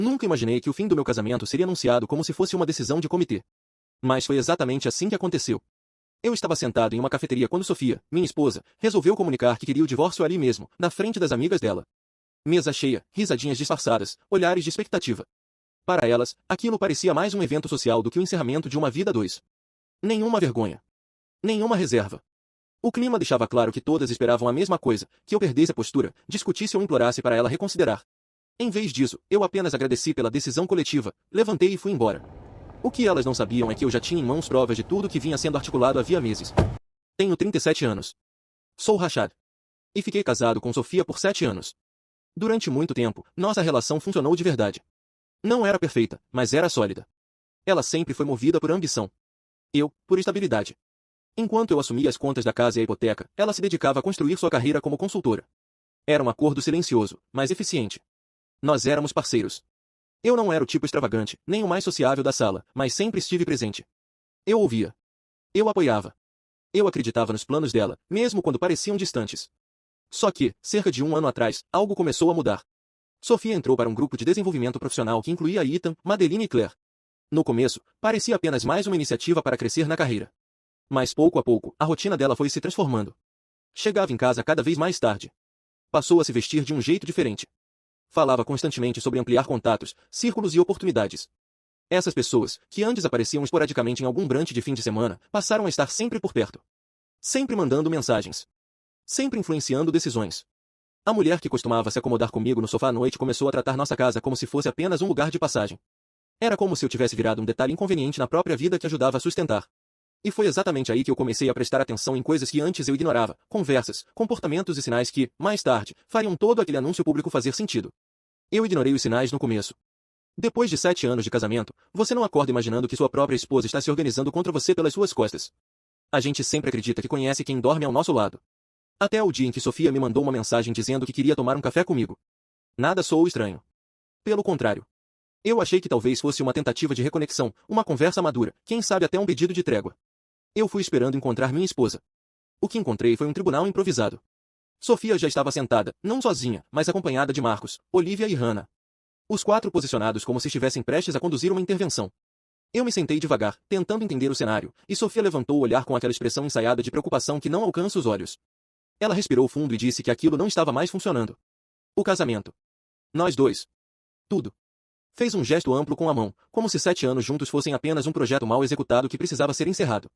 Nunca imaginei que o fim do meu casamento seria anunciado como se fosse uma decisão de comitê. Mas foi exatamente assim que aconteceu. Eu estava sentado em uma cafeteria quando Sofia, minha esposa, resolveu comunicar que queria o divórcio ali mesmo, na frente das amigas dela. Mesa cheia, risadinhas disfarçadas, olhares de expectativa. Para elas, aquilo parecia mais um evento social do que o encerramento de uma vida a dois. Nenhuma vergonha. Nenhuma reserva. O clima deixava claro que todas esperavam a mesma coisa, que eu perdesse a postura, discutisse ou implorasse para ela reconsiderar. Em vez disso, eu apenas agradeci pela decisão coletiva, levantei e fui embora. O que elas não sabiam é que eu já tinha em mãos provas de tudo que vinha sendo articulado havia meses. Tenho 37 anos. Sou Rashad. E fiquei casado com Sofia por 7 anos. Durante muito tempo, nossa relação funcionou de verdade. Não era perfeita, mas era sólida. Ela sempre foi movida por ambição. Eu, por estabilidade. Enquanto eu assumia as contas da casa e a hipoteca, ela se dedicava a construir sua carreira como consultora. Era um acordo silencioso, mas eficiente. Nós éramos parceiros. Eu não era o tipo extravagante, nem o mais sociável da sala, mas sempre estive presente. Eu ouvia. Eu apoiava. Eu acreditava nos planos dela, mesmo quando pareciam distantes. Só que, cerca de um ano atrás, algo começou a mudar. Sofia entrou para um grupo de desenvolvimento profissional que incluía Ethan, Madeline e Claire. No começo, parecia apenas mais uma iniciativa para crescer na carreira. Mas pouco a pouco, a rotina dela foi se transformando. Chegava em casa cada vez mais tarde. Passou a se vestir de um jeito diferente. Falava constantemente sobre ampliar contatos, círculos e oportunidades. Essas pessoas, que antes apareciam esporadicamente em algum brunch de fim de semana, passaram a estar sempre por perto. Sempre mandando mensagens. Sempre influenciando decisões. A mulher que costumava se acomodar comigo no sofá à noite começou a tratar nossa casa como se fosse apenas um lugar de passagem. Era como se eu tivesse virado um detalhe inconveniente na própria vida que ajudava a sustentar. E foi exatamente aí que eu comecei a prestar atenção em coisas que antes eu ignorava, conversas, comportamentos e sinais que, mais tarde, fariam todo aquele anúncio público fazer sentido. Eu ignorei os sinais no começo. Depois de 7 anos de casamento, você não acorda imaginando que sua própria esposa está se organizando contra você pelas suas costas. A gente sempre acredita que conhece quem dorme ao nosso lado. Até o dia em que Sofia me mandou uma mensagem dizendo que queria tomar um café comigo. Nada soou estranho. Pelo contrário. Eu achei que talvez fosse uma tentativa de reconexão, uma conversa madura, quem sabe até um pedido de trégua. Eu fui esperando encontrar minha esposa. O que encontrei foi um tribunal improvisado. Sofia já estava sentada, não sozinha, mas acompanhada de Marcos, Olivia e Hannah. Os 4 posicionados como se estivessem prestes a conduzir uma intervenção. Eu me sentei devagar, tentando entender o cenário, e Sofia levantou o olhar com aquela expressão ensaiada de preocupação que não alcança os olhos. Ela respirou fundo e disse que aquilo não estava mais funcionando. O casamento. Nós dois. Tudo. Fez um gesto amplo com a mão, como se 7 anos juntos fossem apenas um projeto mal executado que precisava ser encerrado.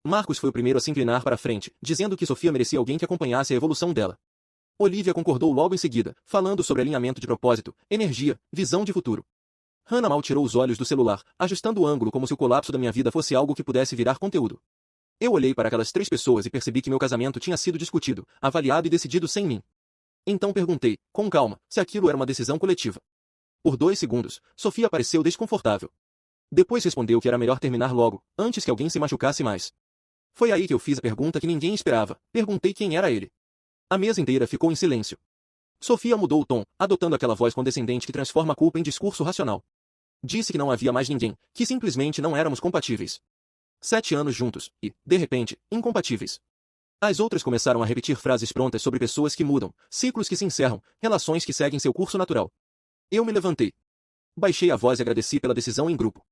Marcos foi o primeiro a se inclinar para a frente, dizendo que Sofia merecia alguém que acompanhasse a evolução dela. Olivia concordou logo em seguida, falando sobre alinhamento de propósito, energia, visão de futuro. Hannah mal tirou os olhos do celular, ajustando o ângulo como se o colapso da minha vida fosse algo que pudesse virar conteúdo. Eu olhei para aquelas 3 pessoas e percebi que meu casamento tinha sido discutido, avaliado e decidido sem mim. Então perguntei, com calma, se aquilo era uma decisão coletiva. Por 2 segundos, Sofia pareceu desconfortável. Depois respondeu que era melhor terminar logo, antes que alguém se machucasse mais. Foi aí que eu fiz a pergunta que ninguém esperava. Perguntei quem era ele. A mesa inteira ficou em silêncio. Sofia mudou o tom, adotando aquela voz condescendente que transforma a culpa em discurso racional. Disse que não havia mais ninguém, que simplesmente não éramos compatíveis. 7 anos juntos, e, de repente, incompatíveis. As outras começaram a repetir frases prontas sobre pessoas que mudam, ciclos que se encerram, relações que seguem seu curso natural. Eu me levantei. Baixei a voz e agradeci pela decisão em grupo.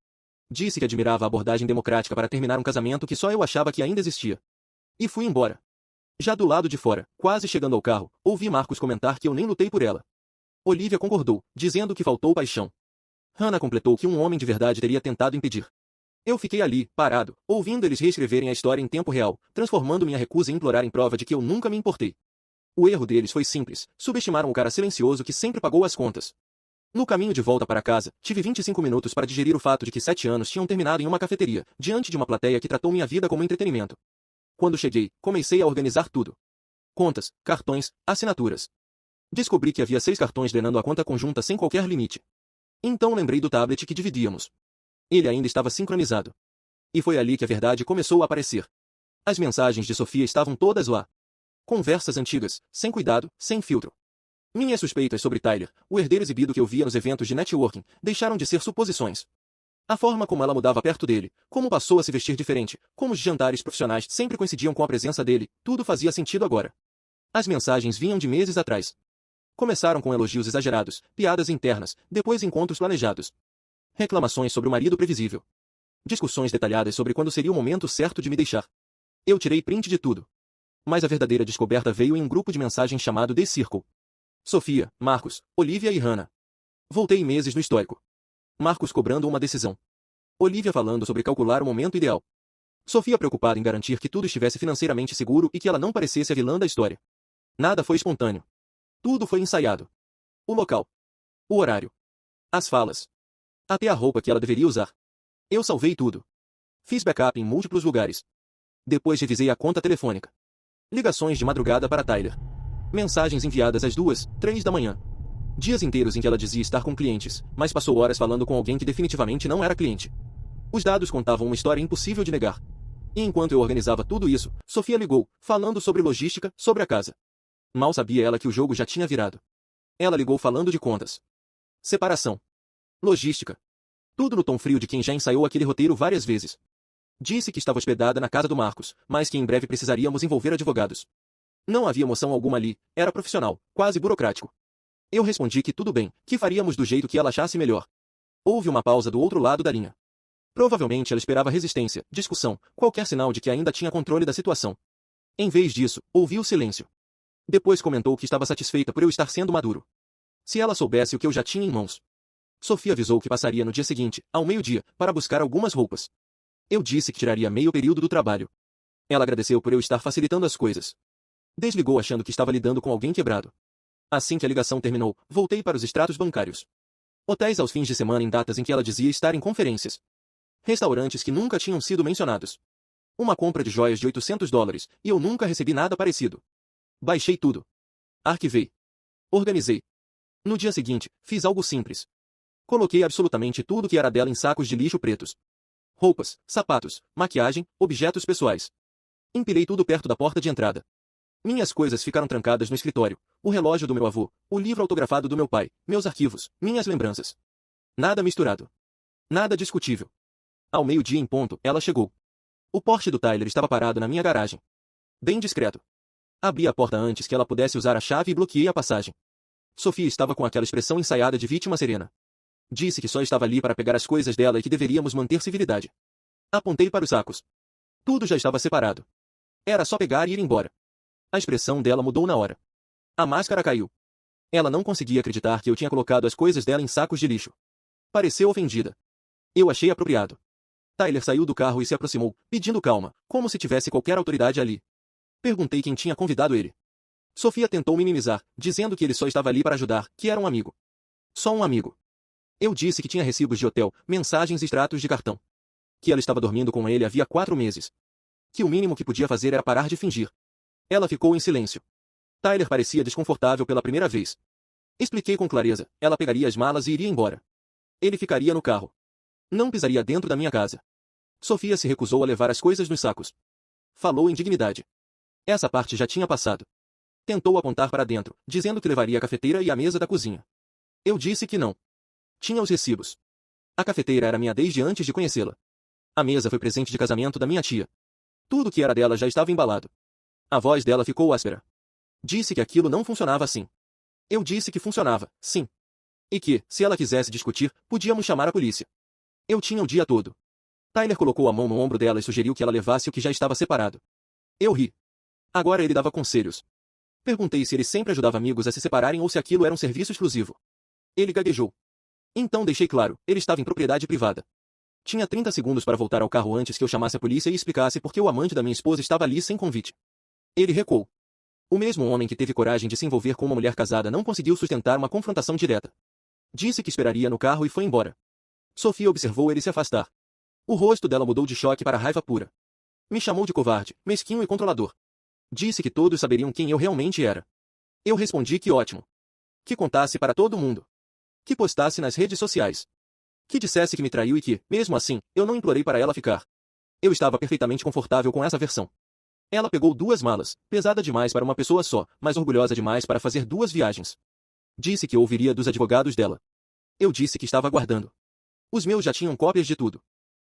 Disse que admirava a abordagem democrática para terminar um casamento que só eu achava que ainda existia. E fui embora. Já do lado de fora, quase chegando ao carro, ouvi Marcos comentar que eu nem lutei por ela. Olivia concordou, dizendo que faltou paixão. Hannah completou que um homem de verdade teria tentado impedir. Eu fiquei ali, parado, ouvindo eles reescreverem a história em tempo real, transformando minha recusa em implorar em prova de que eu nunca me importei. O erro deles foi simples, subestimaram o cara silencioso que sempre pagou as contas. No caminho de volta para casa, tive 25 minutos para digerir o fato de que 7 anos tinham terminado em uma cafeteria, diante de uma plateia que tratou minha vida como entretenimento. Quando cheguei, comecei a organizar tudo. Contas, cartões, assinaturas. Descobri que havia 6 cartões drenando a conta conjunta sem qualquer limite. Então lembrei do tablet que dividíamos. Ele ainda estava sincronizado. E foi ali que a verdade começou a aparecer. As mensagens de Sofia estavam todas lá. Conversas antigas, sem cuidado, sem filtro. Minhas suspeitas sobre Tyler, o herdeiro exibido que eu via nos eventos de networking, deixaram de ser suposições. A forma como ela mudava perto dele, como passou a se vestir diferente, como os jantares profissionais sempre coincidiam com a presença dele, tudo fazia sentido agora. As mensagens vinham de meses atrás. Começaram com elogios exagerados, piadas internas, depois encontros planejados. Reclamações sobre o marido previsível. Discussões detalhadas sobre quando seria o momento certo de me deixar. Eu tirei print de tudo. Mas a verdadeira descoberta veio em um grupo de mensagens chamado The Circle. Sofia, Marcos, Olivia e Hannah. Voltei meses no histórico. Marcos cobrando uma decisão. Olivia falando sobre calcular o momento ideal. Sofia preocupada em garantir que tudo estivesse financeiramente seguro e que ela não parecesse a vilã da história. Nada foi espontâneo. Tudo foi ensaiado. O local. O horário. As falas. Até a roupa que ela deveria usar. Eu salvei tudo. Fiz backup em múltiplos lugares. Depois revisei a conta telefônica. Ligações de madrugada para Tyler. Mensagens enviadas às 2, 3 da manhã. Dias inteiros em que ela dizia estar com clientes, mas passou horas falando com alguém que definitivamente não era cliente. Os dados contavam uma história impossível de negar. E enquanto eu organizava tudo isso, Sofia ligou, falando sobre logística, sobre a casa. Mal sabia ela que o jogo já tinha virado. Ela ligou falando de contas. Separação. Logística. Tudo no tom frio de quem já ensaiou aquele roteiro várias vezes. Disse que estava hospedada na casa do Marcos, mas que em breve precisaríamos envolver advogados. Não havia emoção alguma ali, era profissional, quase burocrático. Eu respondi que tudo bem, que faríamos do jeito que ela achasse melhor. Houve uma pausa do outro lado da linha. Provavelmente ela esperava resistência, discussão, qualquer sinal de que ainda tinha controle da situação. Em vez disso, ouviu silêncio. Depois comentou que estava satisfeita por eu estar sendo maduro. Se ela soubesse o que eu já tinha em mãos. Sofia avisou que passaria no dia seguinte, ao meio-dia, para buscar algumas roupas. Eu disse que tiraria meio período do trabalho. Ela agradeceu por eu estar facilitando as coisas. Desligou achando que estava lidando com alguém quebrado. Assim que a ligação terminou, voltei para os extratos bancários. Hotéis aos fins de semana em datas em que ela dizia estar em conferências. Restaurantes que nunca tinham sido mencionados. Uma compra de joias de $800, e eu nunca recebi nada parecido. Baixei tudo. Arquivei. Organizei. No dia seguinte, fiz algo simples. Coloquei absolutamente tudo que era dela em sacos de lixo pretos. Roupas, sapatos, maquiagem, objetos pessoais. Empilhei tudo perto da porta de entrada. Minhas coisas ficaram trancadas no escritório, o relógio do meu avô, o livro autografado do meu pai, meus arquivos, minhas lembranças. Nada misturado. Nada discutível. Ao meio-dia em ponto, ela chegou. O Porsche do Tyler estava parado na minha garagem. Bem discreto. Abri a porta antes que ela pudesse usar a chave e bloqueei a passagem. Sofia estava com aquela expressão ensaiada de vítima serena. Disse que só estava ali para pegar as coisas dela e que deveríamos manter civilidade. Apontei para os sacos. Tudo já estava separado. Era só pegar e ir embora. A expressão dela mudou na hora. A máscara caiu. Ela não conseguia acreditar que eu tinha colocado as coisas dela em sacos de lixo. Pareceu ofendida. Eu achei apropriado. Tyler saiu do carro e se aproximou, pedindo calma, como se tivesse qualquer autoridade ali. Perguntei quem tinha convidado ele. Sofia tentou minimizar, dizendo que ele só estava ali para ajudar, que era um amigo. Só um amigo. Eu disse que tinha recibos de hotel, mensagens e extratos de cartão. Que ela estava dormindo com ele havia 4 meses. Que o mínimo que podia fazer era parar de fingir. Ela ficou em silêncio. Tyler parecia desconfortável pela primeira vez. Expliquei com clareza, ela pegaria as malas e iria embora. Ele ficaria no carro. Não pisaria dentro da minha casa. Sofia se recusou a levar as coisas nos sacos. Falou em dignidade. Essa parte já tinha passado. Tentou apontar para dentro, dizendo que levaria a cafeteira e a mesa da cozinha. Eu disse que não. Tinha os recibos. A cafeteira era minha desde antes de conhecê-la. A mesa foi presente de casamento da minha tia. Tudo que era dela já estava embalado. A voz dela ficou áspera. Disse que aquilo não funcionava assim. Eu disse que funcionava, sim. E que, se ela quisesse discutir, podíamos chamar a polícia. Eu tinha o dia todo. Tyler colocou a mão no ombro dela e sugeriu que ela levasse o que já estava separado. Eu ri. Agora ele dava conselhos. Perguntei se ele sempre ajudava amigos a se separarem ou se aquilo era um serviço exclusivo. Ele gaguejou. Então deixei claro, ele estava em propriedade privada. Tinha 30 segundos para voltar ao carro antes que eu chamasse a polícia e explicasse por que o amante da minha esposa estava ali sem convite. Ele recuou. O mesmo homem que teve coragem de se envolver com uma mulher casada não conseguiu sustentar uma confrontação direta. Disse que esperaria no carro e foi embora. Sofia observou ele se afastar. O rosto dela mudou de choque para raiva pura. Me chamou de covarde, mesquinho e controlador. Disse que todos saberiam quem eu realmente era. Eu respondi que ótimo. Que contasse para todo mundo. Que postasse nas redes sociais. Que dissesse que me traiu e que, mesmo assim, eu não implorei para ela ficar. Eu estava perfeitamente confortável com essa versão. Ela pegou 2 malas, pesada demais para uma pessoa só, mas orgulhosa demais para fazer 2 viagens. Disse que ouviria dos advogados dela. Eu disse que estava aguardando. Os meus já tinham cópias de tudo.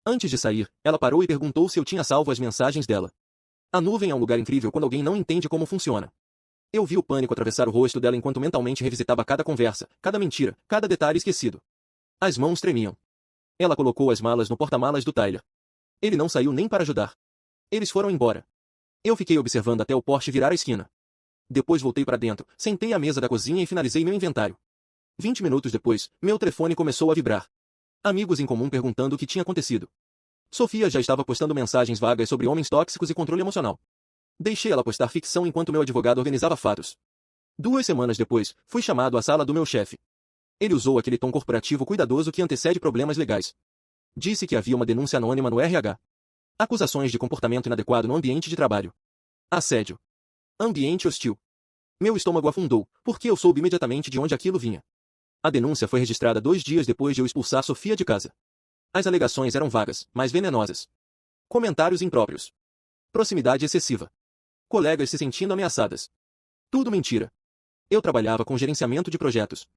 Antes de sair, ela parou e perguntou se eu tinha salvo as mensagens dela. A nuvem é um lugar incrível quando alguém não entende como funciona. Eu vi o pânico atravessar o rosto dela enquanto mentalmente revisitava cada conversa, cada mentira, cada detalhe esquecido. As mãos tremiam. Ela colocou as malas no porta-malas do Tyler. Ele não saiu nem para ajudar. Eles foram embora. Eu fiquei observando até o Porsche virar a esquina. Depois voltei para dentro, sentei à mesa da cozinha e finalizei meu inventário. 20 minutos depois, meu telefone começou a vibrar. Amigos em comum perguntando o que tinha acontecido. Sofia já estava postando mensagens vagas sobre homens tóxicos e controle emocional. Deixei ela postar ficção enquanto meu advogado organizava fatos. 2 semanas depois, fui chamado à sala do meu chefe. Ele usou aquele tom corporativo cuidadoso que antecede problemas legais. Disse que havia uma denúncia anônima no RH. Acusações de comportamento inadequado no ambiente de trabalho. Assédio. Ambiente hostil. Meu estômago afundou, porque eu soube imediatamente de onde aquilo vinha. A denúncia foi registrada 2 dias depois de eu expulsar Sofia de casa. As alegações eram vagas, mas venenosas. Comentários impróprios. Proximidade excessiva. Colegas se sentindo ameaçadas. Tudo mentira. Eu trabalhava com gerenciamento de projetos.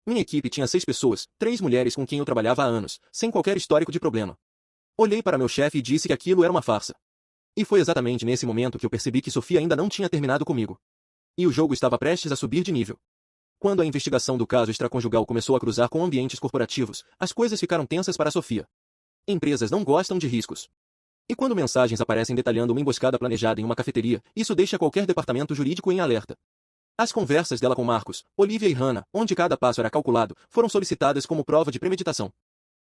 Minha equipe tinha 6 pessoas, 3 mulheres com quem eu trabalhava há anos, sem qualquer histórico de problema. Olhei para meu chefe e disse que aquilo era uma farsa. E foi exatamente nesse momento que eu percebi que Sofia ainda não tinha terminado comigo. E o jogo estava prestes a subir de nível. Quando a investigação do caso extraconjugal começou a cruzar com ambientes corporativos, as coisas ficaram tensas para Sofia. Empresas não gostam de riscos. E quando mensagens aparecem detalhando uma emboscada planejada em uma cafeteria, isso deixa qualquer departamento jurídico em alerta. As conversas dela com Marcos, Olivia e Hannah, onde cada passo era calculado, foram solicitadas como prova de premeditação.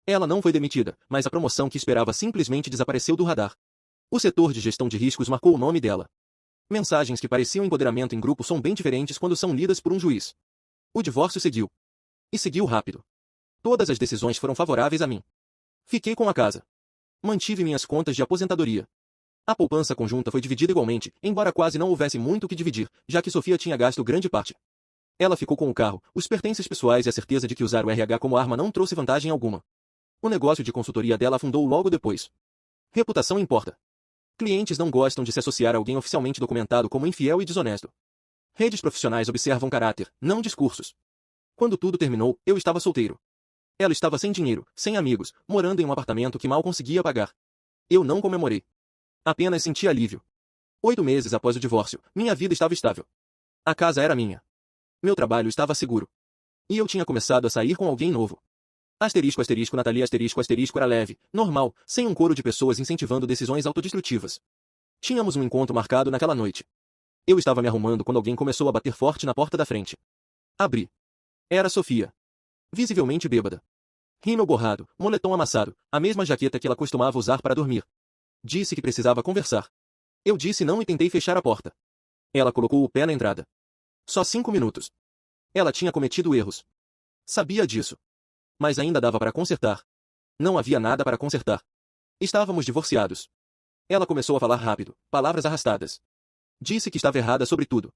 Ela não foi demitida, mas a promoção que esperava simplesmente desapareceu do radar. O setor de gestão de riscos marcou o nome dela. Mensagens que pareciam empoderamento em grupo são bem diferentes quando são lidas por um juiz. O divórcio seguiu. E seguiu rápido. Todas as decisões foram favoráveis a mim. Fiquei com a casa. Mantive minhas contas de aposentadoria. A poupança conjunta foi dividida igualmente, embora quase não houvesse muito o que dividir, já que Sofia tinha gasto grande parte. Ela ficou com o carro, os pertences pessoais e a certeza de que usar o RH como arma não trouxe vantagem alguma. O negócio de consultoria dela afundou logo depois. Reputação importa. Clientes não gostam de se associar a alguém oficialmente documentado como infiel e desonesto. Redes profissionais observam caráter, não discursos. Quando tudo terminou, eu estava solteiro. Ela estava sem dinheiro, sem amigos, morando em um apartamento que mal conseguia pagar. Eu não comemorei. Apenas senti alívio. 8 meses após o divórcio, minha vida estava estável. A casa era minha. Meu trabalho estava seguro. E eu tinha começado a sair com alguém novo. Asterisco, asterisco, Natalia, asterisco, asterisco era leve, normal, sem um coro de pessoas incentivando decisões autodestrutivas. Tínhamos um encontro marcado naquela noite. Eu estava me arrumando quando alguém começou a bater forte na porta da frente. Abri. Era Sofia. Visivelmente bêbada. Rímel borrado, moletom amassado, a mesma jaqueta que ela costumava usar para dormir. Disse que precisava conversar. Eu disse não e tentei fechar a porta. Ela colocou o pé na entrada. Só 5 minutos. Ela tinha cometido erros. Sabia disso. Mas ainda dava para consertar. Não havia nada para consertar. Estávamos divorciados. Ela começou a falar rápido, palavras arrastadas. Disse que estava errada sobre tudo.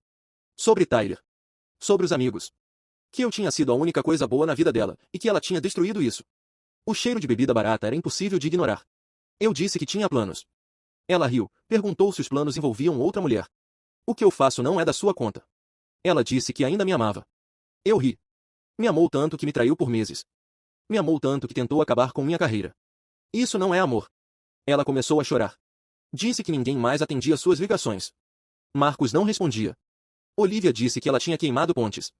Sobre Tyler. Sobre os amigos. Que eu tinha sido a única coisa boa na vida dela, e que ela tinha destruído isso. O cheiro de bebida barata era impossível de ignorar. Eu disse que tinha planos. Ela riu, perguntou se os planos envolviam outra mulher. O que eu faço não é da sua conta. Ela disse que ainda me amava. Eu ri. Me amou tanto que me traiu por meses. Me amou tanto que tentou acabar com minha carreira. Isso não é amor. Ela começou a chorar. Disse que ninguém mais atendia suas ligações. Marcos não respondia. Olivia disse que ela tinha queimado pontes.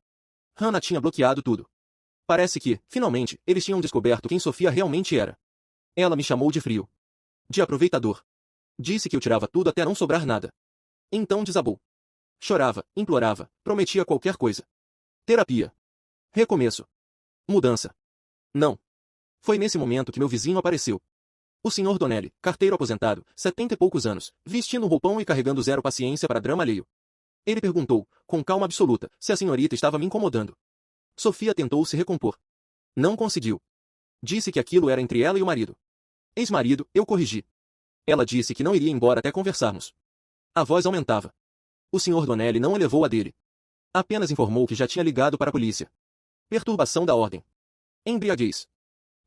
Hannah tinha bloqueado tudo. Parece que, finalmente, eles tinham descoberto quem Sofia realmente era. Ela me chamou de frio. De aproveitador. Disse que eu tirava tudo até não sobrar nada. Então desabou. Chorava, implorava, prometia qualquer coisa. Terapia. Recomeço. Mudança. Não. Foi nesse momento que meu vizinho apareceu. O Sr. Donnelly, carteiro aposentado, 70 e poucos anos, vestindo um roupão e carregando zero paciência para drama alheio. Ele perguntou, com calma absoluta, se a senhorita estava me incomodando. Sofia tentou se recompor. Não conseguiu. Disse que aquilo era entre ela e o marido. Ex-marido, eu corrigi. Ela disse que não iria embora até conversarmos. A voz aumentava. O Sr. Donnelly não elevou a dele. Apenas informou que já tinha ligado para a polícia. Perturbação da ordem. Embriaguez.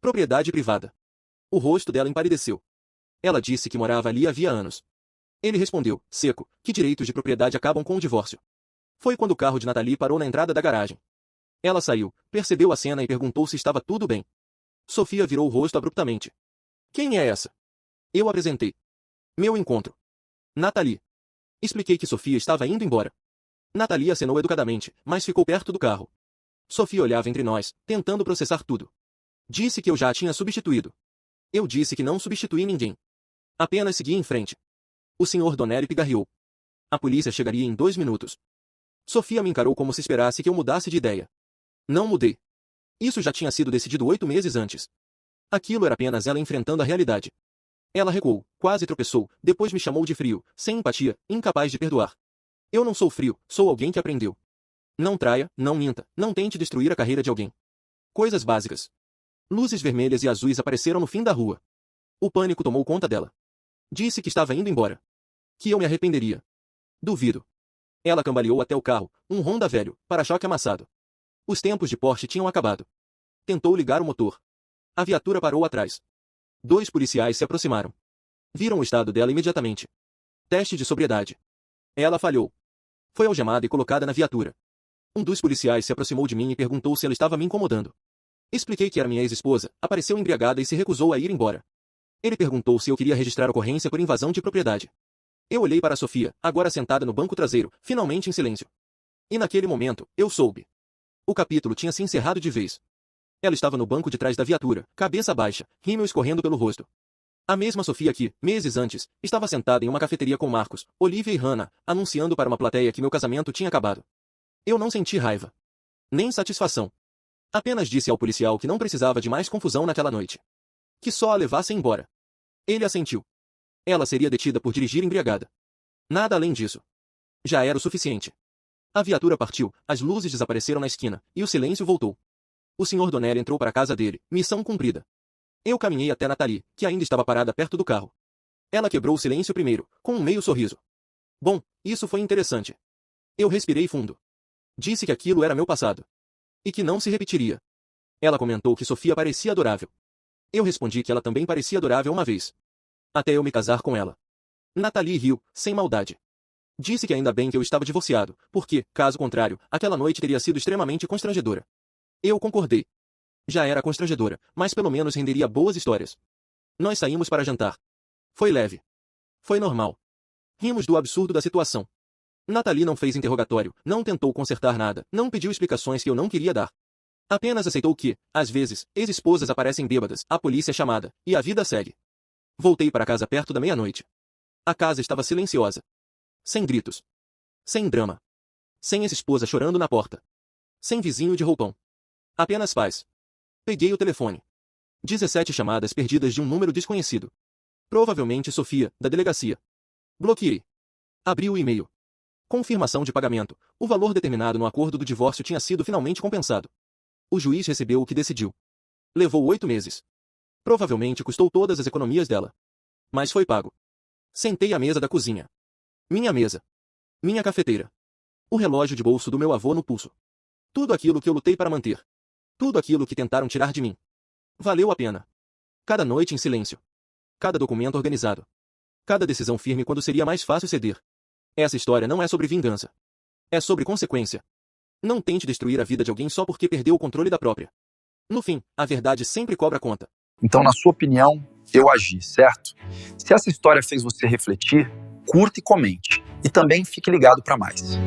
Propriedade privada. O rosto dela empalideceu. Ela disse que morava ali havia anos. Ele respondeu, seco, que direitos de propriedade acabam com o divórcio. Foi quando o carro de Nathalie parou na entrada da garagem. Ela saiu, percebeu a cena e perguntou se estava tudo bem. Sofia virou o rosto abruptamente. Quem é essa? Eu apresentei. Meu encontro. Nathalie. Expliquei que Sofia estava indo embora. Nathalie acenou educadamente, mas ficou perto do carro. Sofia olhava entre nós, tentando processar tudo. Disse que eu já a tinha substituído. Eu disse que não substituí ninguém. Apenas segui em frente. O Sr. Donnelly pigarreou. A polícia chegaria em 2 minutos. Sofia me encarou como se esperasse que eu mudasse de ideia. Não mudei. Isso já tinha sido decidido 8 meses antes. Aquilo era apenas ela enfrentando a realidade. Ela recuou, quase tropeçou, depois me chamou de frio, sem empatia, incapaz de perdoar. Eu não sou frio, sou alguém que aprendeu. Não traia, não minta, não tente destruir a carreira de alguém. Coisas básicas. Luzes vermelhas e azuis apareceram no fim da rua. O pânico tomou conta dela. Disse que estava indo embora. Que eu me arrependeria. Duvido. Ela cambaleou até o carro, um Honda velho, para-choque amassado. Os tempos de Porsche tinham acabado. Tentou ligar o motor. A viatura parou atrás. 2 policiais se aproximaram. Viram o estado dela imediatamente. Teste de sobriedade. Ela falhou. Foi algemada e colocada na viatura. Um dos policiais se aproximou de mim e perguntou se ela estava me incomodando. Expliquei que era minha ex-esposa, apareceu embriagada e se recusou a ir embora. Ele perguntou se eu queria registrar ocorrência por invasão de propriedade. Eu olhei para Sofia, agora sentada no banco traseiro, finalmente em silêncio. E naquele momento, eu soube. O capítulo tinha se encerrado de vez. Ela estava no banco de trás da viatura, cabeça baixa, rímel escorrendo pelo rosto. A mesma Sofia que, meses antes, estava sentada em uma cafeteria com Marcos, Olivia e Hannah, anunciando para uma plateia que meu casamento tinha acabado. Eu não senti raiva. Nem satisfação. Apenas disse ao policial que não precisava de mais confusão naquela noite. Que só a levasse embora. Ele assentiu. Ela seria detida por dirigir embriagada. Nada além disso. Já era o suficiente. A viatura partiu, as luzes desapareceram na esquina, e o silêncio voltou. O Sr. Donnelly entrou para a casa dele, missão cumprida. Eu caminhei até Nathalie, que ainda estava parada perto do carro. Ela quebrou o silêncio primeiro, com um meio sorriso. Bom, isso foi interessante. Eu respirei fundo. Disse que aquilo era meu passado. E que não se repetiria. Ela comentou que Sofia parecia adorável. Eu respondi que ela também parecia adorável uma vez. Até eu me casar com ela. Nathalie riu, sem maldade. Disse que ainda bem que eu estava divorciado, porque, caso contrário, aquela noite teria sido extremamente constrangedora. Eu concordei. Já era constrangedora, mas pelo menos renderia boas histórias. Nós saímos para jantar. Foi leve. Foi normal. Rimos do absurdo da situação. Nathalie não fez interrogatório, não tentou consertar nada, não pediu explicações que eu não queria dar. Apenas aceitou que, às vezes, ex-esposas aparecem bêbadas, a polícia é chamada, e a vida segue. Voltei para casa perto da meia-noite. A casa estava silenciosa. Sem gritos. Sem drama. Sem ex-esposa chorando na porta. Sem vizinho de roupão. Apenas paz. Peguei o telefone. 17 chamadas perdidas de um número desconhecido. Provavelmente Sofia, da delegacia. Bloqueei. Abri o e-mail. Confirmação de pagamento. O valor determinado no acordo do divórcio tinha sido finalmente compensado. O juiz recebeu o que decidiu. Levou 8 meses. Provavelmente custou todas as economias dela. Mas foi pago. Sentei à mesa da cozinha. Minha mesa. Minha cafeteira. O relógio de bolso do meu avô no pulso. Tudo aquilo que eu lutei para manter. Tudo aquilo que tentaram tirar de mim. Valeu a pena. Cada noite em silêncio. Cada documento organizado. Cada decisão firme quando seria mais fácil ceder. Essa história não é sobre vingança. É sobre consequência. Não tente destruir a vida de alguém só porque perdeu o controle da própria. No fim, a verdade sempre cobra conta. Então, na sua opinião, eu agi, certo? Se essa história fez você refletir, curta e comente. E também fique ligado para mais.